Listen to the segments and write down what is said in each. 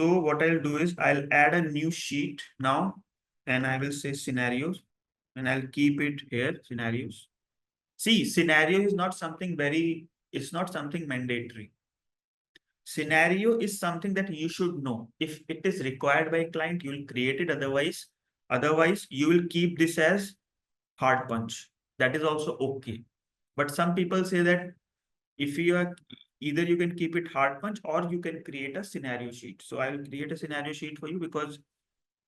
So what I'll do is I'll add a new sheet now, and I will say scenarios, and I'll keep it here, scenarios. See, scenario is not something it's not something mandatory. Scenario is something that you should know. If it is required by client, you'll create it. Otherwise, you will keep this as hard punch. That is also okay. But some people say that if you are either you can keep it hard punch or you can create a scenario sheet. So I will create a scenario sheet for you because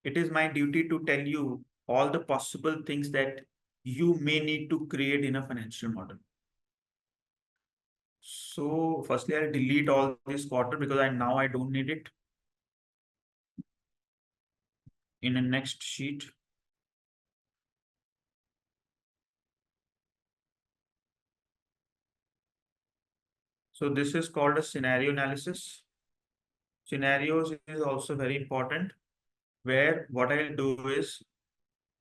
it is my duty to tell you all the possible things that you may need to create in a financial model. So firstly, I'll delete all this quarter because now I don't need it in the next sheet. So this is called a scenario analysis. Scenarios is also very important, where what I'll do is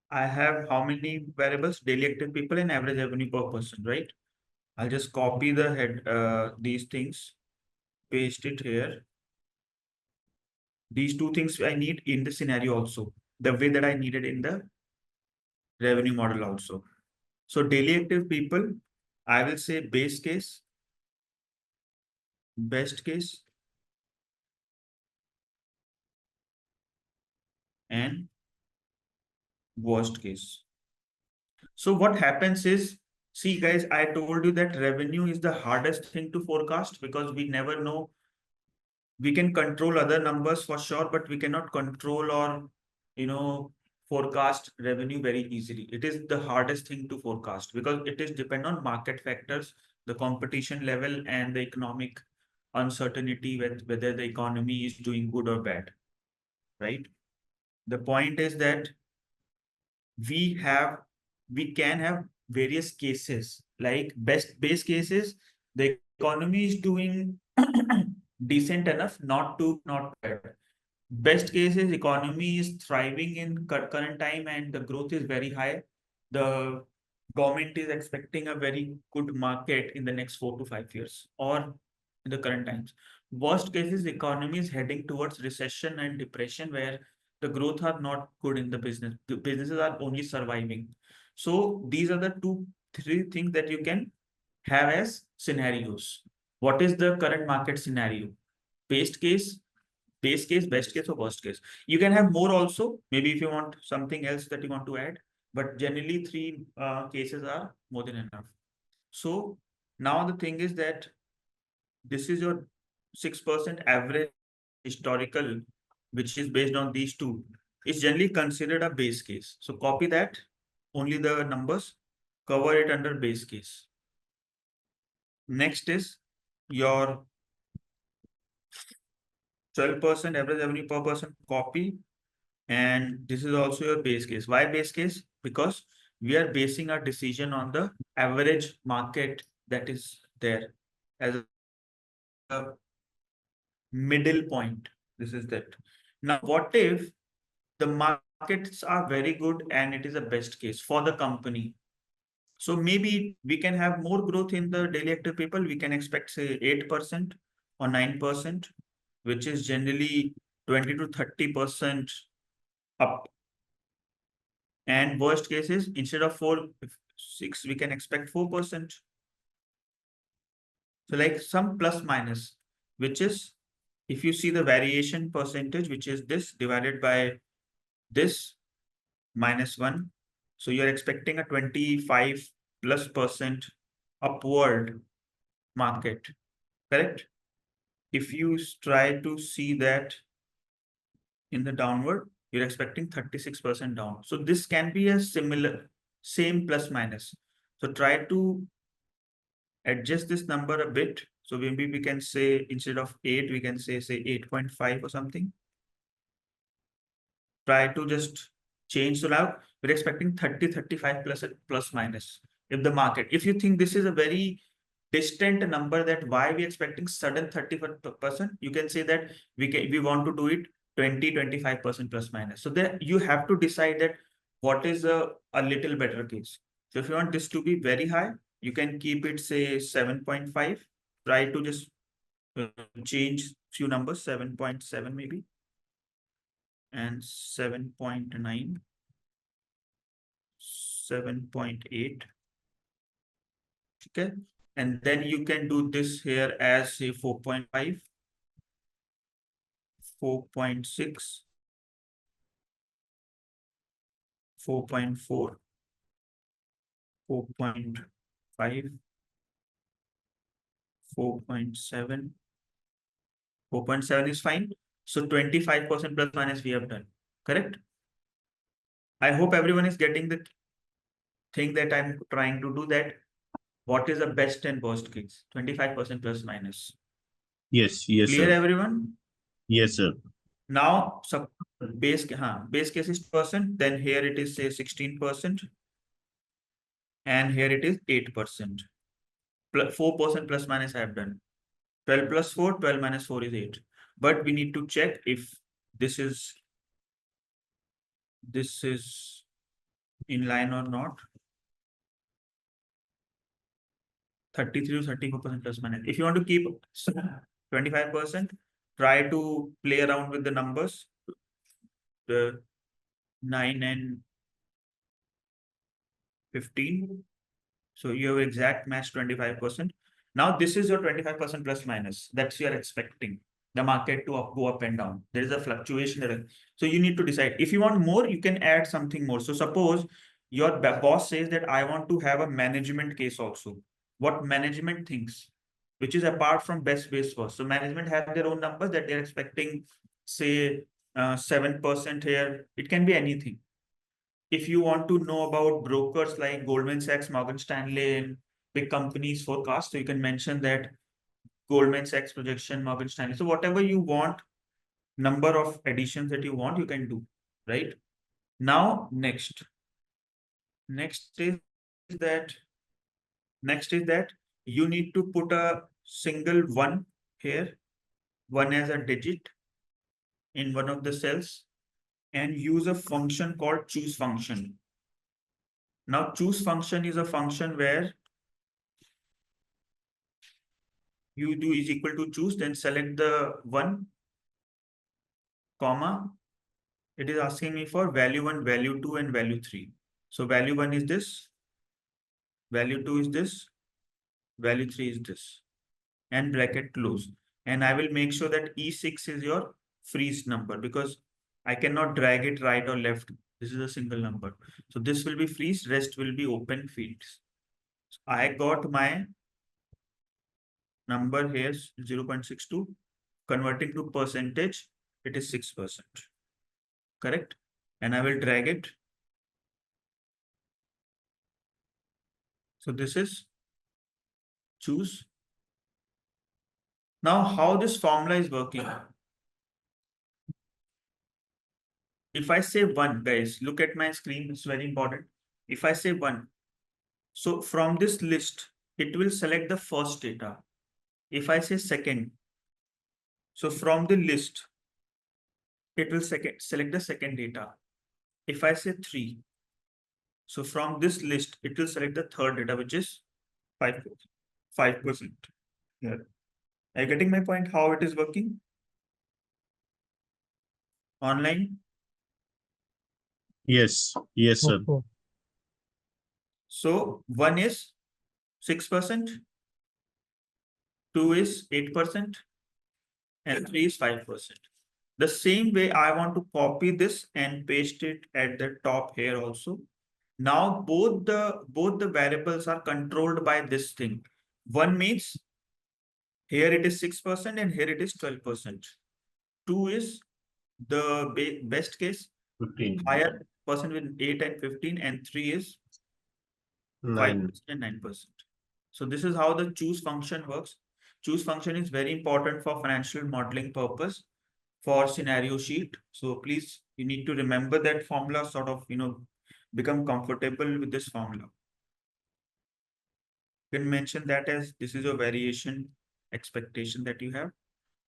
I have how many variables, daily active people and average revenue per person, right? I'll just copy the head, these things, paste it here. These two things I need in the scenario also, the way that I needed in the revenue model also. So daily active people, I will say base case, best case, and worst case. So what happens is, see guys, I told you that revenue is the hardest thing to forecast because we never know. We can control other numbers for sure, but we cannot control or, forecast revenue very easily. It is the hardest thing to forecast because it is depend on market factors, the competition level and the economic uncertainty with whether the economy is doing good or bad, right? The point is that we have we can have various cases, like base cases. The economy is doing decent enough, not bad. Best case is economy is thriving in current time and the growth is very high. The government is expecting a very good market in the next 4 to 5 years or in the current times. Worst case is economy is heading towards recession and depression where the growth are not good in the business. The businesses are only surviving. So these are the three things that you can have as scenarios. What is the current market scenario? Base case, base case, best case, or worst case. You can have more also, maybe if you want something else that you want to add, but generally three cases are more than enough. So now the thing is that this is your 6% average historical, which is based on these two. It's generally considered a base case. So copy that, only the numbers, cover it under base case. Next is your 12% average revenue per person, copy. And this is also your base case. Why base case? Because we are basing our decision on the average market that is there as a middle point. This is that. Now, what if the markets are very good and it is a best case for the company? So maybe we can have more growth in the daily active people. We can expect say 8% or 9%, which is generally 20 to 30% up. And worst cases, instead of 6, we can expect 4%. So like some plus minus, which is if you see the variation percentage, which is this divided by this -1. So you're expecting a 25+% upward market, correct? If you try to see that in the downward, you're expecting 36% down. So this can be a same plus minus. So try to adjust this number a bit. So maybe we can say instead of 8, we can say 8.5 or something. Try to just change. So now we're expecting 35 plus minus. If the market, if you think this is a very distant number, that why we expecting sudden 30%, you can say that we want to do it 25% plus minus. So there you have to decide that what is a little better case. So if you want this to be very high, you can keep it say 7.5. Try to just change few numbers, 7.7 maybe. and 7.9, 7.8. Okay. And then you can do this here as say 4.5, 4.6, 4.4, 4.5, 4.7. 4.7 is fine. So 25% plus minus we have done. Correct? I hope everyone is getting the thing that I'm trying to do, that what is the best and worst case? 25% plus minus. Yes, yes, Clear sir. everyone? Yes, sir. Now, base case is percent, then here it is say 16%, and here it is 8%. 4% plus minus I have done. 12 plus 4, 12 minus 4 is 8. But we need to check if this is in line or not. 33 to 34% plus minus. If you want to keep 25%, try to play around with the numbers. The 9 and 15. So you have exact match 25%. Now this is your 25% plus minus. That's you are expecting the market to go up and down. There is a fluctuation there. So you need to decide. If you want more, you can add something more. So suppose your boss says that I want to have a management case also. What management thinks, which is apart from best base first. So management have their own numbers that they're expecting, say 7% here. It can be anything. If you want to know about brokers like Goldman Sachs, Morgan Stanley, and big companies forecast, so you can mention that Goldman Sachs projection, Morgan Stanley. So whatever you want, number of additions that you want, you can do, right? Now, next is that, you need to put a single one here, one as a digit in one of the cells, and use a function called choose function. Now, choose function is a function where you do is equal to choose, then select the one, comma. It is asking me for value 1, value 2, and value 3. So value 1 is this, value 2 is this, value 3 is this, and bracket close. And I will make sure that E6 is your freeze number, because I cannot drag it right or left. This is a single number. So this will be freeze, rest will be open fields. So I got my number here 0.62. Converting to percentage, it is 6%. Correct? And I will drag it. So this is choose. Now, how this formula is working? If I say 1, guys, look at my screen, it's very important. If I say 1, so from this list, it will select the first data. If I say second, so from the list, it will select the second data. If I say 3, so from this list, it will select the third data, which is 5%. Yeah. Are you getting my point, how it is working? Online? Yes, yes, sir. Okay. So 1 is 6%, 2 is 8%, and 3 is 5%. The same way I want to copy this and paste it at the top here also. Now both the variables are controlled by this thing. One means here it is 6% and here it is 12%. 2 is the best case, 15. higher percent with 8 and 15, and 3 is 9. 5% and 9%. So this is how the choose function works. Choose function is very important for financial modeling purpose for scenario sheet. So please, you need to remember that formula, sort of, become comfortable with this formula. You can mention that as this is a variation expectation that you have.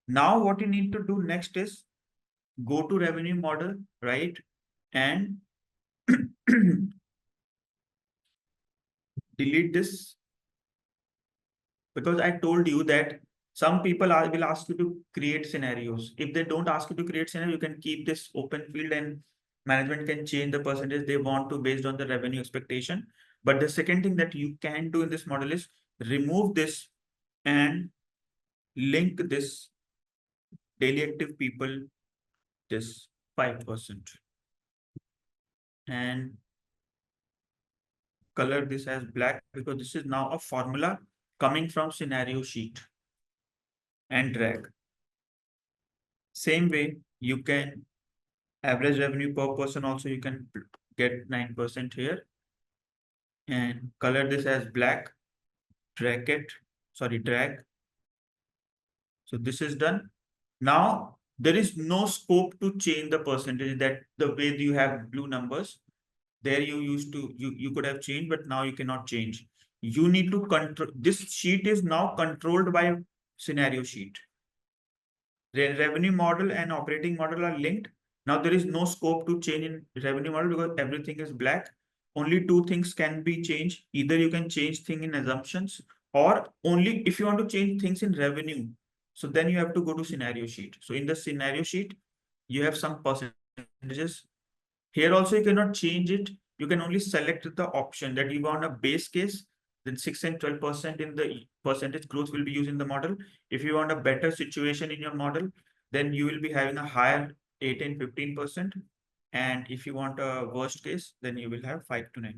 Now what you need to do next is go to revenue model, right? And delete this, because I told you that Some people will ask you to create scenarios. If they don't ask you to create scenario, you can keep this open field and management can change the percentage they want to based on the revenue expectation. But the second thing that you can do in this model is remove this and link this daily active people, this 5%, and color this as black because this is now a formula coming from scenario sheet, and drag. Same way, you can average revenue per person also, you can get 9% here and color this as black, drag it, sorry, drag. So this is done. Now there is no scope to change the percentage that the way you have blue numbers there you used to, you could have changed, but now you cannot change. You need to control, this sheet is now controlled by scenario sheet. Revenue model and operating model are linked. Now there is no scope to change in revenue model because everything is black. Only two things can be changed. Either you can change thing in assumptions, or only if you want to change things in revenue. So then you have to go to scenario sheet. So in the scenario sheet, you have some percentages. Here also you cannot change it. You can only select the option that you want a base case, then 6 and 12% in the percentage growth will be used in the model. If you want a better situation in your model, then you will be having a higher 8 and 15%. And if you want a worst case, then you will have 5 to 9%.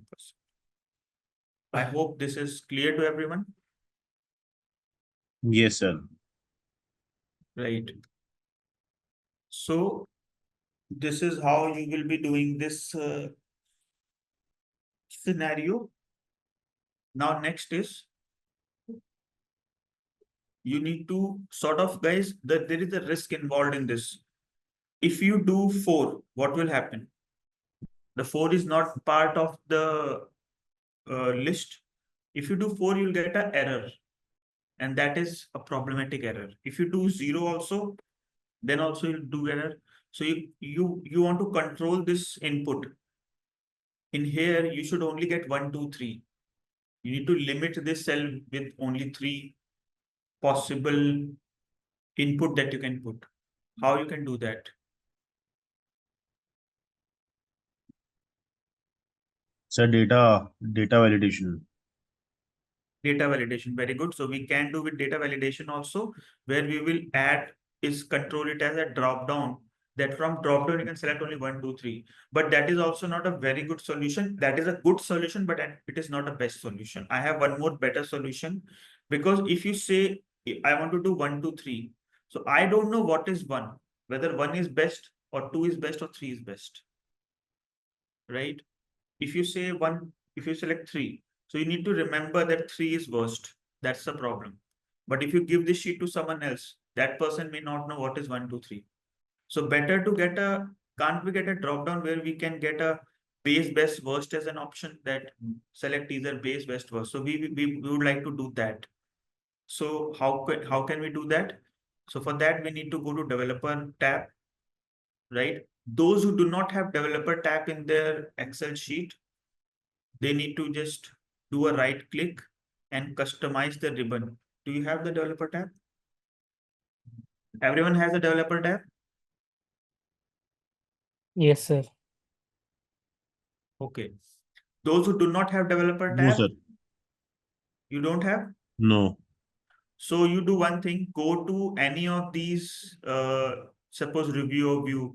I hope this is clear to everyone. Yes, sir. Right. So this is how you will be doing this scenario. Now next is you need to sort of, guys, that there is a risk involved in this. If you do 4, what will happen? The 4 is not part of the list. If you do 4, you'll get an error, and that is a problematic error. If you do 0 also, then also you'll do error. So you want to control this input. In here, you should only get 1, 2, 3. You need to limit this cell with only 3 possible input that you can put. How you can do that? Sir, data validation. Data validation, very good. So we can do with data validation also, where we will add is control it as a drop down, that from drop down you can select only 1, 2, 3. But that is also not a very good solution. That is a good solution, but it is not a best solution. I have one more better solution, because if you say I want to do 1, 2, 3, so I don't know what is 1, whether 1 is best or 2 is best or 3 is best, right? If you say 1, if you select 3, so you need to remember that 3 is worst. That's the problem. But if you give this sheet to someone else, that person may not know what is 1, 2, 3. So better to get a, can't we get a drop down where we can get a base, best, worst as an option, that select either base, best, worst. So we would like to do that. So how can we do that? So for that, we need to go to developer tab, right? Those who do not have developer tab in their Excel sheet, they need to just do a right click and customize the ribbon. Do you have the developer tab? Everyone has a developer tab? Yes, sir. Okay. Those who do not have developer No, tab, sir. you don't have? No. So you do one thing, go to any of these, suppose review or view,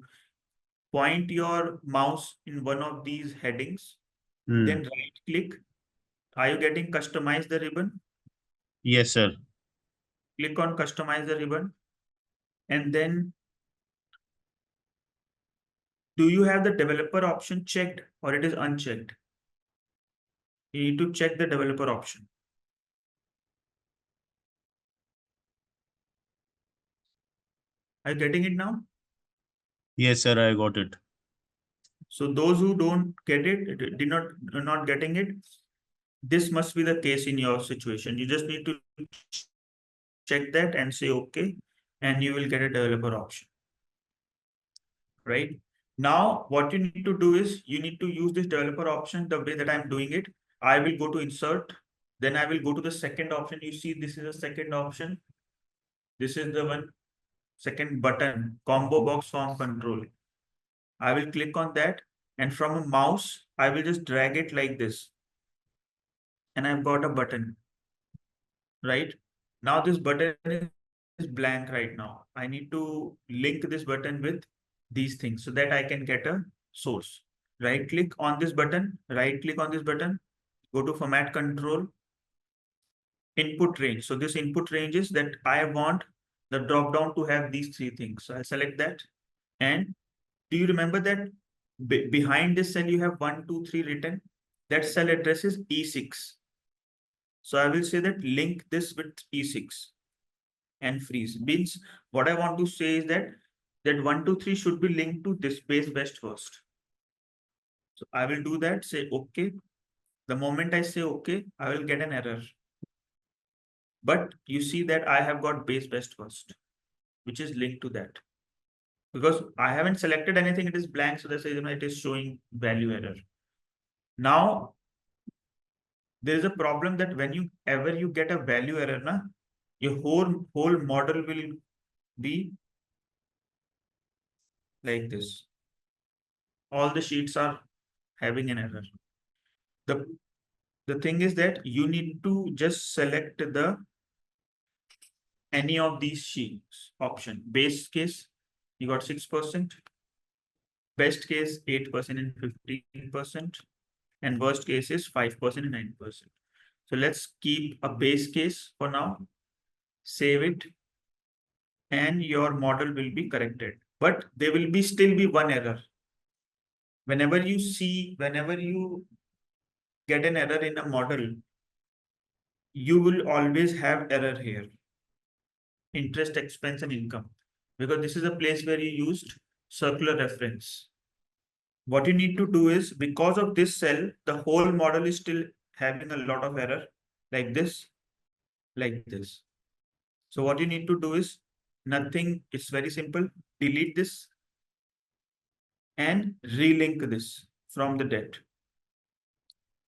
point your mouse in one of these headings, then right click. Are you getting customize the ribbon? Yes, sir. Click on customize the ribbon. And then do you have the developer option checked or it is unchecked? You need to check the developer option. Are you getting it now? Yes, sir. I got it. So those who don't get it, are not getting it, this must be the case in your situation. You just need to check that and say okay, and you will get a developer option. Right? Now, what you need to do is you need to use this developer option the way that I'm doing it. I will go to insert, then I will go to the second option. You see, this is a second option. This is the one second button, combo box form control. I will click on that, and from a mouse, I will just drag it like this. And I've got a button, right? Now this button is blank right now. I need to link this button with these things so that I can get a source. Right click on this button, right click on this button, go to format control, input range. So this input range is that I want the drop down to have these three things. So I'll select that. And do you remember that behind this cell you have 1, 2, 3 written? That cell address is E6. So I will say that link this with E6 and freeze. Means what I want to say is that 1, 2, 3 should be linked to this base best first. So I will do that, say okay. The moment I say okay, I will get an error. But you see that I have got base best first, which is linked to that. Because I haven't selected anything, it is blank, so that's why it is showing value error. Now, there is a problem that when you ever you get a value error, your whole model will be like this. All the sheets are having an error. The thing is that you need to just select the any of these sheets option. Base case, you got 6%, best case 8% and 15%, and worst case is 5% and 9%. So let's keep a base case for now, save it, and your model will be corrected. But there will be still be one error. Whenever you get an error in a model, you will always have error here. Interest, expense, and income. Because this is a place where you used circular reference. What you need to do is, because of this cell, the whole model is still having a lot of error, like this, like this. So what you need to do is nothing, it's very simple. Delete this and relink this from the debt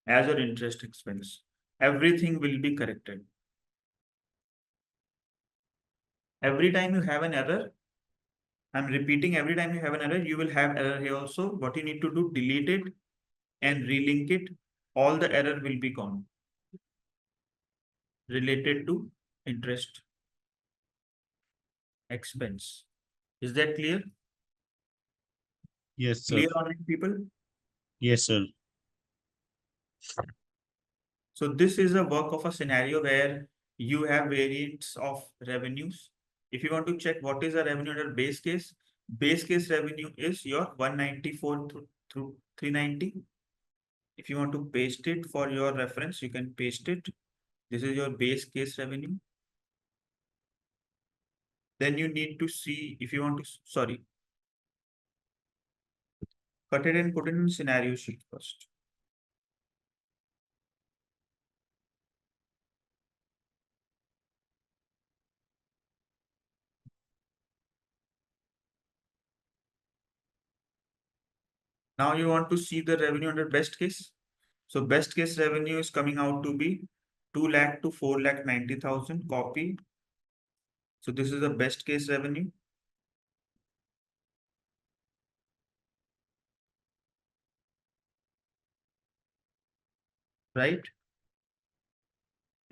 as your interest expense. Everything will be corrected. Every time you have an error, I'm repeating, every time you have an error, you will have error here also. What you need to do, delete it and relink it. All the error will be gone related to interest expense. Is that clear? Yes, sir. Clear on it, people? Yes, sir. So this is a work of a scenario where you have variants of revenues. If you want to check what is the revenue under base case revenue is your 194 through 390. If you want to paste it for your reference, you can paste it. This is your base case revenue. Then you need to see if you want to, sorry, cut it and put it in scenario sheet first. Now you want to see the revenue under best case. So best case revenue is coming out to be 2 lakh to 4 lakh 90,000 copy. So this is the best case revenue. Right?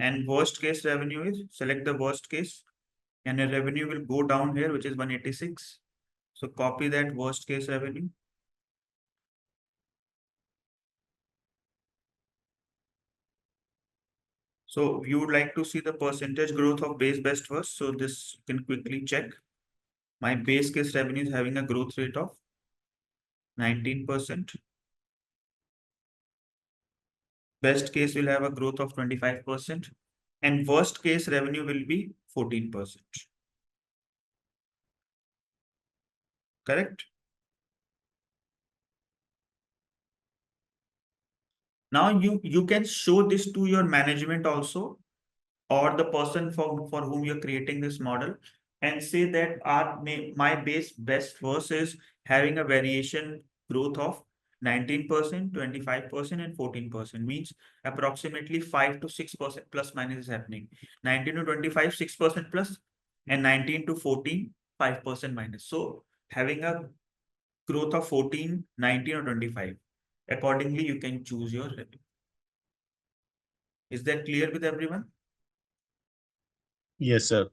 And worst case revenue is, select the worst case, and your revenue will go down here, which is 186. So copy that worst case revenue. So you would like to see the percentage growth of base best first. So this you can quickly check. My base case revenue is having a growth rate of 19%. Best case will have a growth of 25%. And worst case revenue will be 14%. Correct? Now you can show this to your management also, or the person for whom you're creating this model, and say that my base best verse is having a variation growth of 19%, 25%, and 14%. Means approximately 5 to 6% plus minus is happening. 19 to 25, 6% plus, and 19 to 14, 5% minus. So having a growth of 14, 19 or 25, accordingly, you can choose your revenue. Is that clear with everyone? Yes, sir.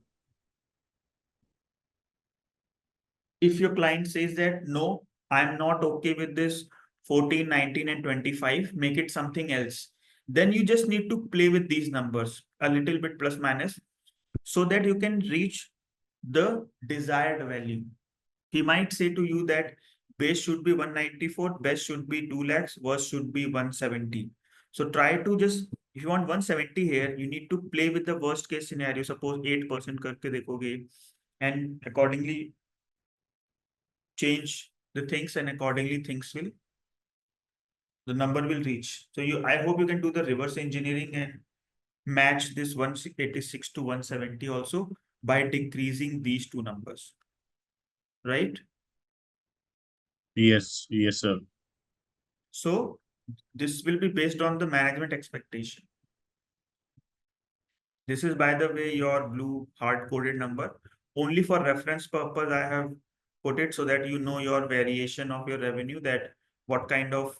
If your client says that, no, I'm not okay with this 14, 19 and 25, make it something else. Then you just need to play with these numbers a little bit plus minus so that you can reach the desired value. He might say to you that base should be 194, best should be 2 lakhs, worst should be 170. So try to just, if you want 170 here, you need to play with the worst case scenario. Suppose 8% करके देखोगे and accordingly change the things and accordingly things will, the number will reach. So I hope you can do the reverse engineering and match this 186 to 170 also by decreasing these two numbers, right? Yes, yes, sir. So this will be based on the management expectation. This is, by the way, your blue hard-coded number. Only for reference purpose, I have put it so that you know your variation of your revenue, that what kind of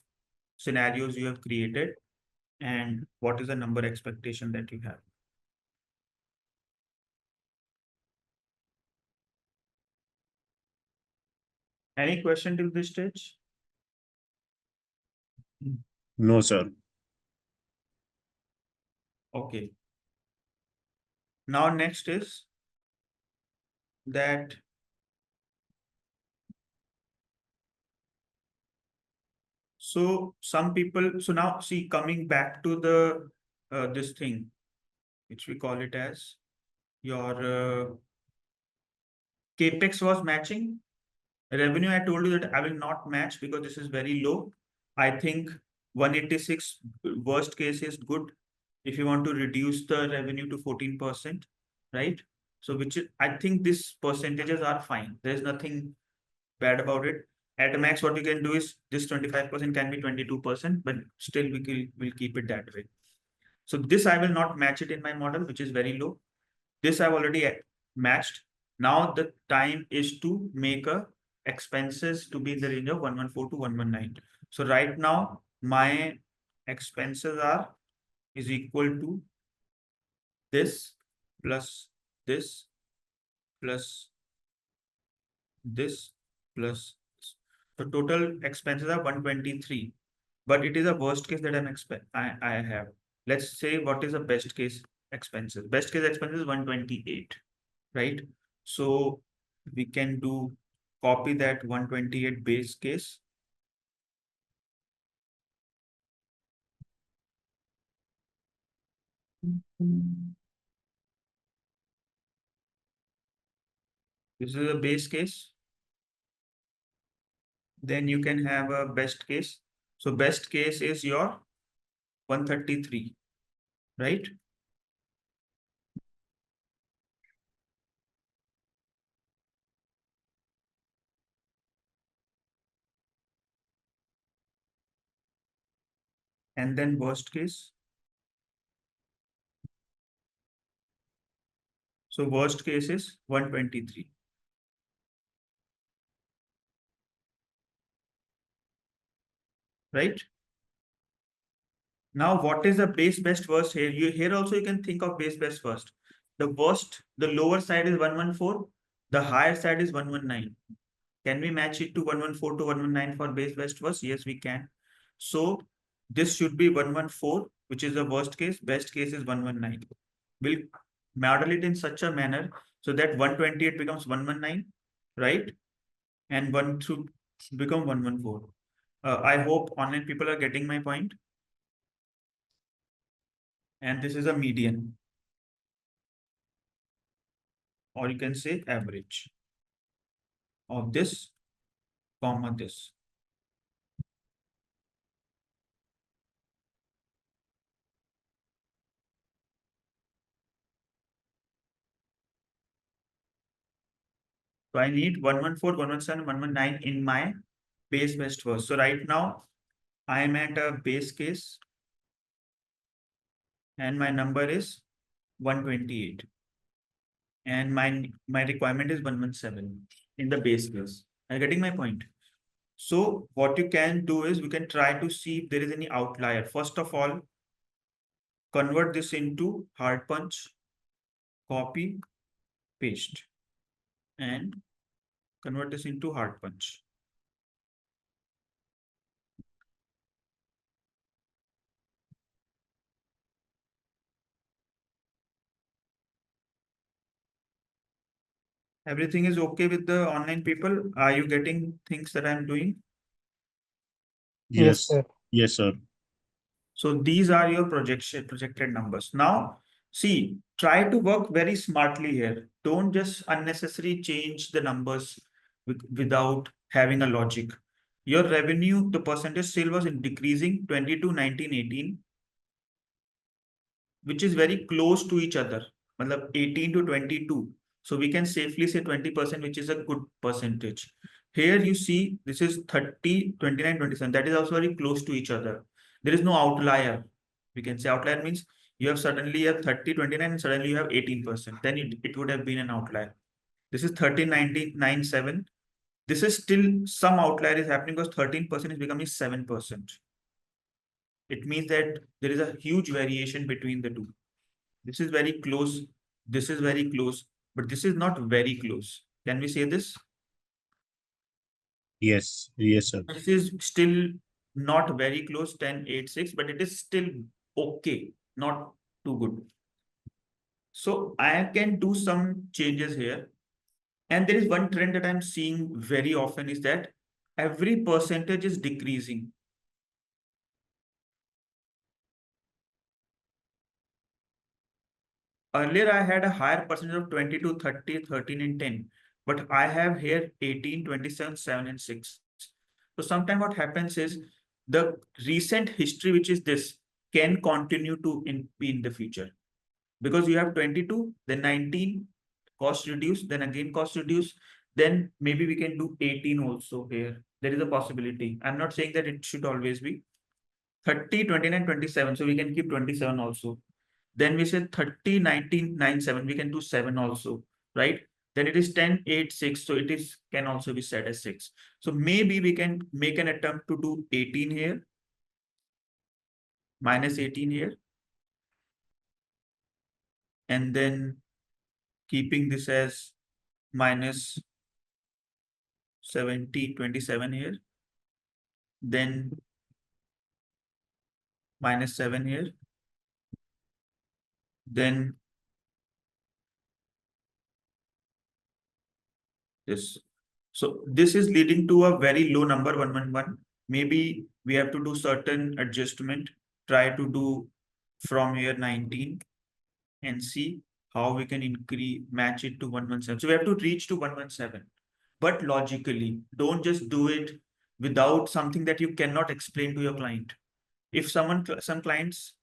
scenarios you have created and what is the number expectation that you have. Any question till this stage? No, sir. Okay. Now next is that so some people, so now see, coming back to the this thing, which we call it as your capex was matching. Revenue, I told you that I will not match because this is very low. I think 186 worst case is good if you want to reduce the revenue to 14%, right? So which is, I think these percentages are fine. There's nothing bad about it. At max, what you can do is this 25% can be 22%, but still will keep it that way. So this I will not match it in my model, which is very low. This I've already matched. Now the time is to make a expenses to be in the range of 114 to 119. So right now my expenses are is equal to this plus this plus this plus this. So total expenses are 123, but it is a worst case that I have. Let's say what is the best case expenses. Best case expenses 128, right? So we can do copy that 128 base case. This is a base case. Then you can have a best case. So best case is your 133, right? And then worst case. So worst case is 123, right? Now, what is the base best worst here? Here also you can think of base best worst. The worst, the lower side is 114, the higher side is 119. Can we match it to 114 to 119 for base best worst? Yes, we can. So this should be 114, which is the worst case. Best case is 119. We'll model it in such a manner so that 128 becomes 119, right? And 1 should become 114. I hope online people are getting my point. And this is a median, or you can say average of this, comma this. So I need 114, 117, 119 in my base best first. So right now I am at a base case and my number is 128. and my requirement is 117 in the base case. Are you getting my point? So what you can do is we can try to see if there is any outlier. First of all, convert this into hard punch, copy, paste, and convert this into hard punch. Everything is okay with the online people? Are you getting things that I'm doing? Yes, Yes. sir. Yes, sir. So these are your projected numbers. Now, see, try to work very smartly here. Don't just unnecessarily change the numbers without having a logic. Your revenue, the percentage sale was in decreasing 22, 19, 18, which is very close to each other. Matlab 18 to 22. So we can safely say 20%, which is a good percentage. Here you see this is 30, 29, 27. That is also very close to each other. There is no outlier. We can say outlier means you have suddenly a 30, 29, and suddenly you have 18%. Then it would have been an outlier. This is 13, 19, 9, 7. This is still some outlier is happening because 13% is becoming 7%. It means that there is a huge variation between the two. This is very close. This is very close, but this is not very close. Can we say this? Yes. Yes, sir. This is still not very close, 10, 8, 6, but it is still okay, not too good. So I can do some changes here. And there is one trend that I'm seeing very often is that every percentage is decreasing. Earlier, I had a higher percentage of 22, 30, 13, and 10. But I have here 18, 27, 7, and 6. So sometimes what happens is the recent history, which is this, can continue to be in the future. Because you have 22, then 19, cost reduce, then again cost reduce. Then maybe we can do 18 also here. There is a possibility. I'm not saying that it should always be 30, 29, 27. So we can keep 27 also. Then we say 30, 19, 9, 7. We can do 7 also, right? Then it is 10, 8, 6. So it is can also be set as 6. So maybe we can make an attempt to do 18 here, minus 18 here. And then keeping this as minus 70, 27 here. Then minus 7 here. Then this. So this is leading to a very low number, 111. Maybe we have to do certain adjustment, try to do from here 19 and see how we can increase, match it to 117. So we have to reach to 117, but logically, don't just do it without something that you cannot explain to your client. If some clients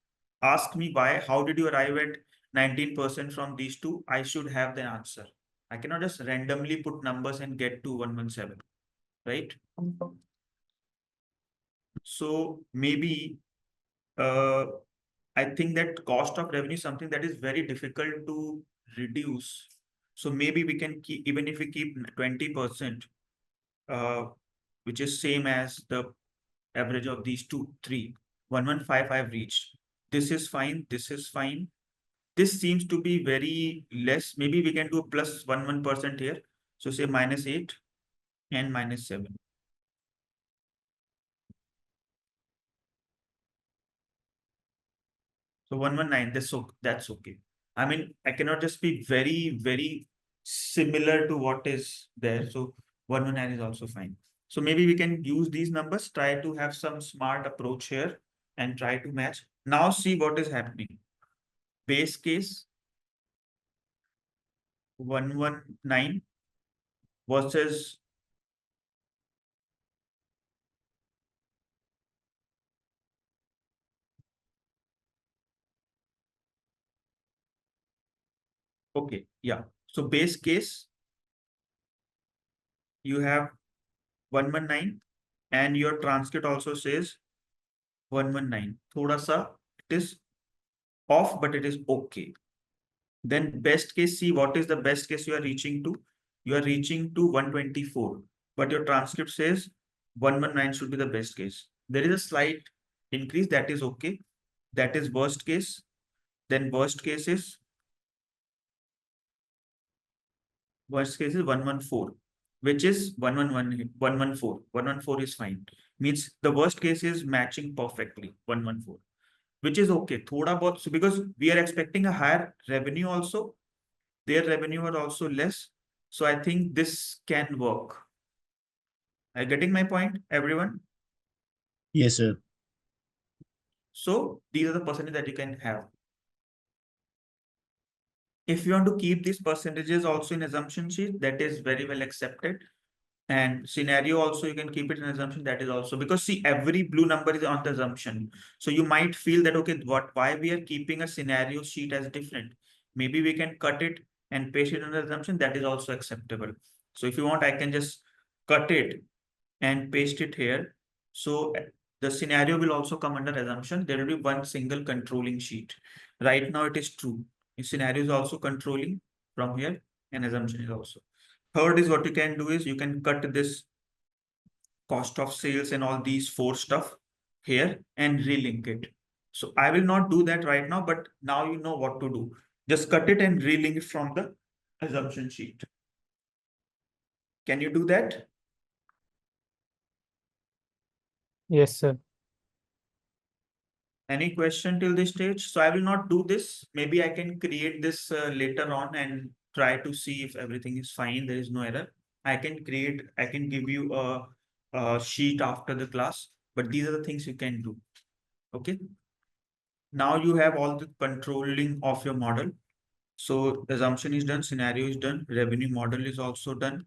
ask me why, how did you arrive at 19% from these two, I should have the answer. I cannot just randomly put numbers and get to 117, right? So maybe I think that cost of revenue is something that is very difficult to reduce. So maybe we can keep, even if we keep 20%, which is same as the average of these two, three, 115 I've reached. This is fine. This is fine. This seems to be very less. Maybe we can do plus 1% here. So say minus 8 and minus 7. So 119, that's okay. I mean, I cannot just be very, very similar to what is there. So 119 is also fine. So maybe we can use these numbers, try to have some smart approach here and try to match. Now see what is happening. Base case 119 versus okay, yeah. So base case you have 119 and your transcript also says 119. Thoda sa it is off, but it is okay. Then best case, see what is the best case you are reaching to? You are reaching to 124, but your transcript says 119 should be the best case. There is a slight increase, that is okay. That is worst case. Then worst case is 114, which is 111, 114. 114 is fine. Means the worst case is matching perfectly 114, which is okay. Thoda bahut, so because we are expecting a higher revenue also, their revenue are also less. So I think this can work. Are you getting my point, everyone? Yes, sir. So these are the percentages that you can have. If you want to keep these percentages also in assumption sheet, that is very well accepted. And scenario also, you can keep it in assumption, that is also, because see, every blue number is on the assumption. So you might feel that, okay, why we are keeping a scenario sheet as different? Maybe we can cut it and paste it on the assumption, that is also acceptable. So if you want, I can just cut it and paste it here. So the scenario will also come under assumption. There will be one single controlling sheet. Right now it is true. The scenario is also controlling from here, and assumption is also. Third is what you can do is you can cut this cost of sales and all these four stuff here and relink it. So I will not do that right now, but now you know what to do. Just cut it and relink it from the assumption sheet. Can you do that? Yes, sir. Any question till this stage? So I will not do this. Maybe I can create this later on and try to see if everything is fine. There is no error. I can give you a sheet after the class, but these are the things you can do. Okay. Now you have all the controlling of your model. So assumption is done, scenario is done, revenue model is also done.